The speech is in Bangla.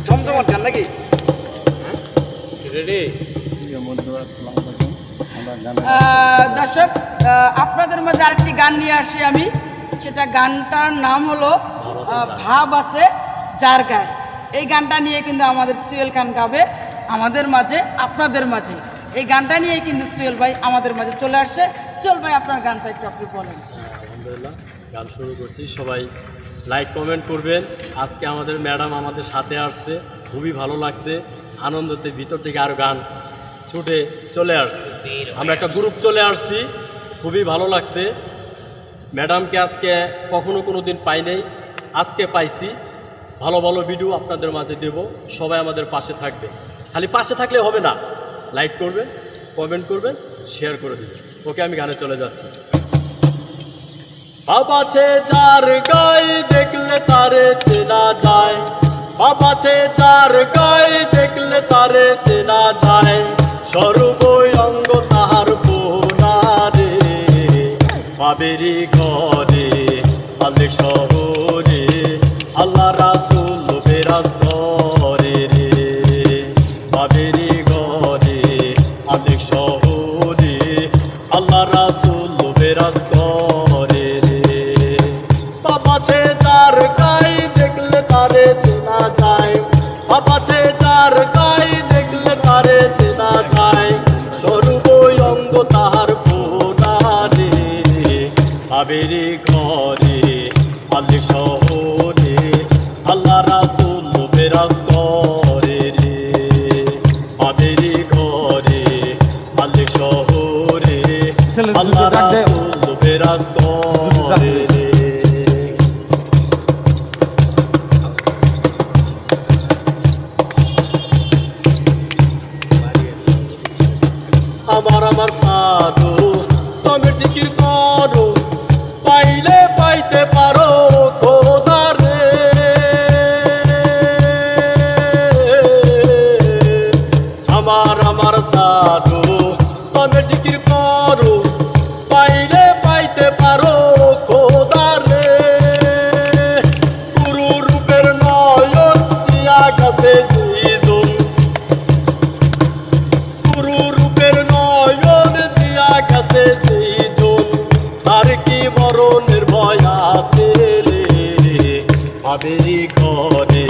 জমজমাট গান নাকি? রেডি? দর্শক, আপনাদের মাঝে আরেকটি গান নিয়ে আসি আমি। সেটা গানটার নাম হলো ভাব আছে যার গায়ে। এই গানটা নিয়ে কিন্তু আমাদের সুয়েল খান গাবে আমাদের মাঝে, আপনাদের মাঝে। এই গানটা নিয়ে কিন্তু সুয়েল ভাই আমাদের মাঝে চলে আসছে। সুয়েল ভাই, আপনার গানটা একটু আপনি বলেন। আলহামদুলিল্লাহ, গান শুরু করছি। সবাই লাইক কমেন্ট করবেন। আজকে আমাদের ম্যাডাম আমাদের সাথে আসছে, খুবই ভালো লাগছে। আনন্দতে ভিতর থেকে আরও গান ছুটে চলে আসছে। আমরা একটা গ্রুপ চলে আসছি, খুবই ভালো লাগছে। ম্যাডামকে আজকে কখনো কোনো দিন পাই নাই, আজকে পাইছি। ভালো ভালো ভিডিও আপনাদের মাঝে দেব। সবাই আমাদের পাশে থাকবে। খালি পাশে থাকলে হবে না, লাইক করবেন, কমেন্ট করবেন, শেয়ার করে দেবেন। ওকে, আমি গানে চলে যাচ্ছি। বাপ আছে যার গায়ে দেখলে তারে চেনা যায়, বাপ আছে যার গায়ে দেখলে তারে চেনা যায়। সর্বই অঙ্গ তাহার বোনারে, বাবেরি ঘরে আলে শহরে, আল্লাহ রাসূল বেরাজ করে রে। বাবেরি ঘরে আলে শহরে, আল্লাহ রাসূল বেরাজ করে রে। বাপ আছে যার গায়ে দেখলে তারে চেনা যায়, বাপ আছে যার গায়ে দেখলে তারে চেনা যায়। সর্বই অঙ্গ তাহার বোনারে, বাবেরি ঘরে আলে শহরে, আল্লাহ রাসূল বেরাজ করে রে। বাবেরি ঘরে আলে শহরে, আল্লাহ রাসূল বেরাজ করে রে। আমার সাধু তুমি জিকির করো, পাইলে পাইতে পারো খোদা রে। আমার সাধু তুমি জিকির করো, পাইলে পাইতে পারো খোদা রে। গুরু রূপের নয়ন দিয়া গেছে জীবন, গুরু রূপের নয়ন দিয়া গেছে জীবন। তার কি মরণের ভয় আছে রে। বাবেরি ঘরে